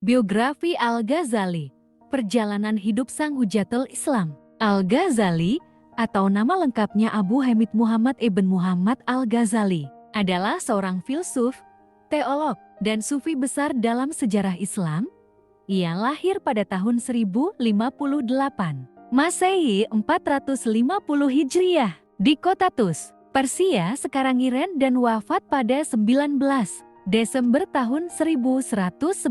Biografi Al-Ghazali, perjalanan hidup sang Hujatul Islam. Al-Ghazali, atau nama lengkapnya Abu Hamid Muhammad ibn Muhammad Al-Ghazali, adalah seorang filsuf, teolog, dan sufi besar dalam sejarah Islam. Ia lahir pada tahun 1058 Masehi 450 Hijriah di kota Tus, Persia sekarang Iran, dan wafat pada 19 Desember tahun 1111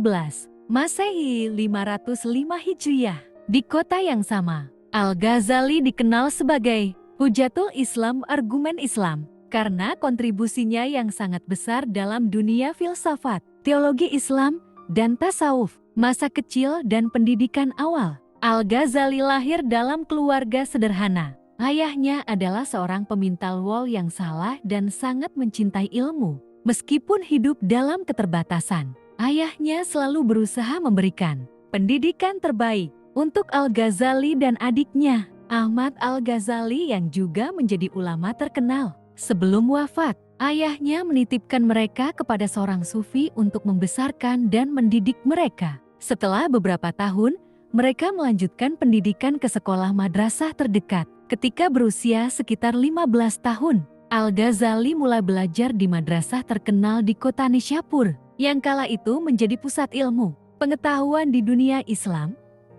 Masehi 505 Hijriah di kota yang sama. Al-Ghazali dikenal sebagai Hujatul Islam, argumen Islam, karena kontribusinya yang sangat besar dalam dunia filsafat, teologi Islam, dan tasawuf. Masa kecil dan pendidikan awal. Al-Ghazali lahir dalam keluarga sederhana. Ayahnya adalah seorang pemintal wol yang saleh dan sangat mencintai ilmu. Meskipun hidup dalam keterbatasan, ayahnya selalu berusaha memberikan pendidikan terbaik untuk Al-Ghazali dan adiknya, Ahmad Al-Ghazali, yang juga menjadi ulama terkenal. Sebelum wafat, ayahnya menitipkan mereka kepada seorang sufi untuk membesarkan dan mendidik mereka. Setelah beberapa tahun, mereka melanjutkan pendidikan ke sekolah madrasah terdekat. Ketika berusia sekitar 15 tahun, Al-Ghazali mulai belajar di madrasah terkenal di kota Nishapur, yang kala itu menjadi pusat ilmu pengetahuan di dunia Islam.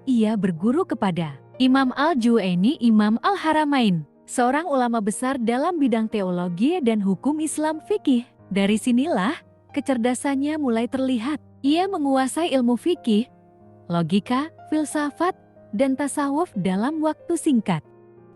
Ia berguru kepada Imam Al-Juwaini, Imam Al-Haramain, seorang ulama besar dalam bidang teologi dan hukum Islam fikih. Dari sinilah kecerdasannya mulai terlihat. Ia menguasai ilmu fikih, logika, filsafat, dan tasawuf dalam waktu singkat.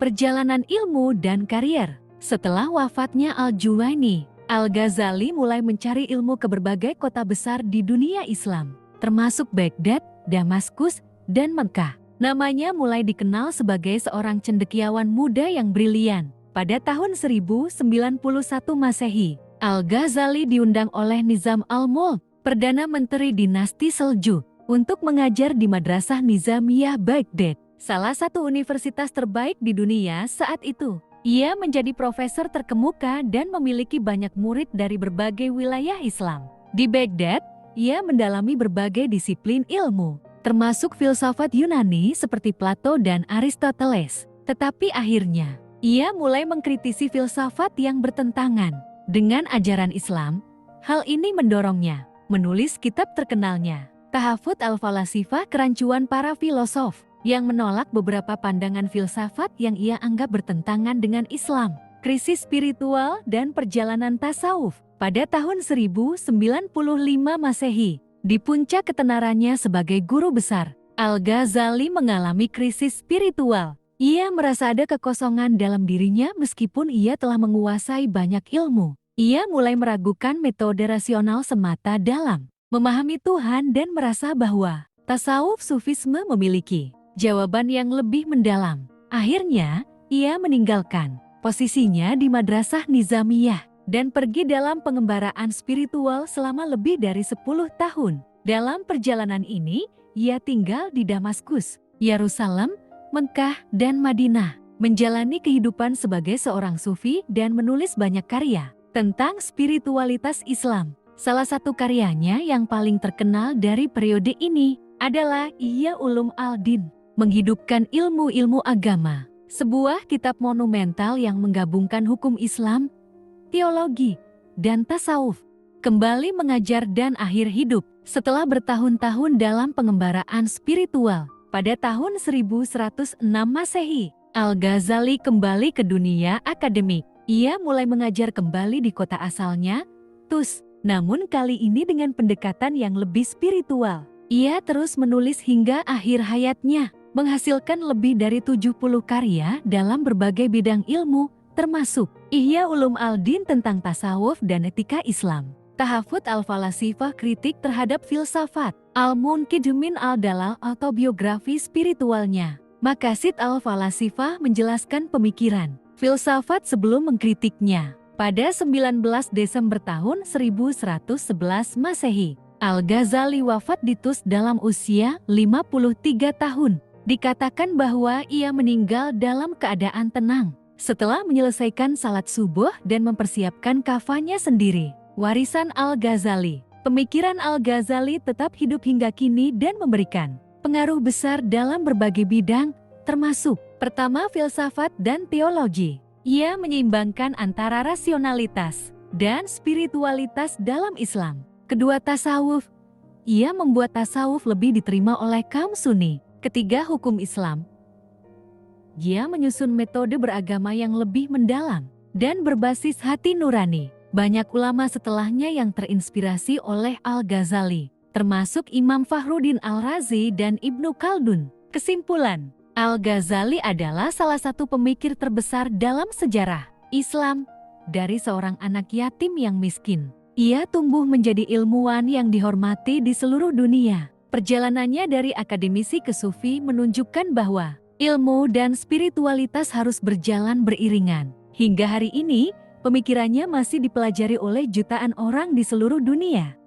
Perjalanan ilmu dan karier. Setelah wafatnya Al-Juwaini, Al-Ghazali mulai mencari ilmu ke berbagai kota besar di dunia Islam, termasuk Baghdad, Damaskus, dan Mekah. Namanya mulai dikenal sebagai seorang cendekiawan muda yang brilian. Pada tahun 1091 Masehi, Al-Ghazali diundang oleh Nizam al-Mulk, Perdana Menteri dinasti Seljuk, untuk mengajar di Madrasah Nizamiyah Baghdad, salah satu universitas terbaik di dunia saat itu. Ia menjadi profesor terkemuka dan memiliki banyak murid dari berbagai wilayah Islam. Di Baghdad, ia mendalami berbagai disiplin ilmu, termasuk filsafat Yunani seperti Plato dan Aristoteles. Tetapi akhirnya, ia mulai mengkritisi filsafat yang bertentangan dengan ajaran Islam. Hal ini mendorongnya menulis kitab terkenalnya, Tahafut al-Falasifah, kerancuan para filosof, yang menolak beberapa pandangan filsafat yang ia anggap bertentangan dengan Islam. Krisis spiritual dan perjalanan tasawuf. Pada tahun 1095 Masehi, di puncak ketenarannya sebagai guru besar, Al-Ghazali mengalami krisis spiritual. Ia merasa ada kekosongan dalam dirinya meskipun ia telah menguasai banyak ilmu. Ia mulai meragukan metode rasional semata dalam memahami Tuhan dan merasa bahwa tasawuf sufisme memiliki jawaban yang lebih mendalam. Akhirnya, ia meninggalkan posisinya di Madrasah Nizamiyah dan pergi dalam pengembaraan spiritual selama lebih dari 10 tahun. Dalam perjalanan ini, ia tinggal di Damaskus, Yerusalem, Mekah, dan Madinah, menjalani kehidupan sebagai seorang sufi dan menulis banyak karya tentang spiritualitas Islam. Salah satu karyanya yang paling terkenal dari periode ini adalah Ihya Ulum al-Din, menghidupkan ilmu-ilmu agama, sebuah kitab monumental yang menggabungkan hukum Islam, teologi, dan tasawuf. Kembali mengajar dan akhir hidup. Setelah bertahun-tahun dalam pengembaraan spiritual, pada tahun 1106 Masehi, Al-Ghazali kembali ke dunia akademik. Ia mulai mengajar kembali di kota asalnya, Tus, namun kali ini dengan pendekatan yang lebih spiritual. Ia terus menulis hingga akhir hayatnya, menghasilkan lebih dari 70 karya dalam berbagai bidang ilmu, termasuk Ihya Ulum al-Din tentang tasawuf dan etika Islam, Tahafut al-Falasifah, kritik terhadap filsafat, Al-Munqidh min al-Dalal, autobiografi spiritualnya, Maqasid al-Falasifah, menjelaskan pemikiran filsafat sebelum mengkritiknya. Pada 19 Desember tahun 1111 Masehi, Al-Ghazali wafat di Tus dalam usia 53 tahun. Dikatakan bahwa ia meninggal dalam keadaan tenang setelah menyelesaikan salat subuh dan mempersiapkan kafannya sendiri. Warisan Al-Ghazali. Pemikiran Al-Ghazali tetap hidup hingga kini dan memberikan pengaruh besar dalam berbagai bidang, termasuk pertama filsafat dan teologi. Ia menyeimbangkan antara rasionalitas dan spiritualitas dalam Islam. Kedua, tasawuf. Ia membuat tasawuf lebih diterima oleh kaum Sunni. Ketiga, hukum Islam. Ia menyusun metode beragama yang lebih mendalam dan berbasis hati nurani. Banyak ulama setelahnya yang terinspirasi oleh Al-Ghazali, termasuk Imam Fakhruddin Al-Razi dan Ibnu Khaldun. Kesimpulan, Al-Ghazali adalah salah satu pemikir terbesar dalam sejarah Islam. Dari seorang anak yatim yang miskin, ia tumbuh menjadi ilmuwan yang dihormati di seluruh dunia. Perjalanannya dari akademisi ke sufi menunjukkan bahwa ilmu dan spiritualitas harus berjalan beriringan. Hingga hari ini, pemikirannya masih dipelajari oleh jutaan orang di seluruh dunia.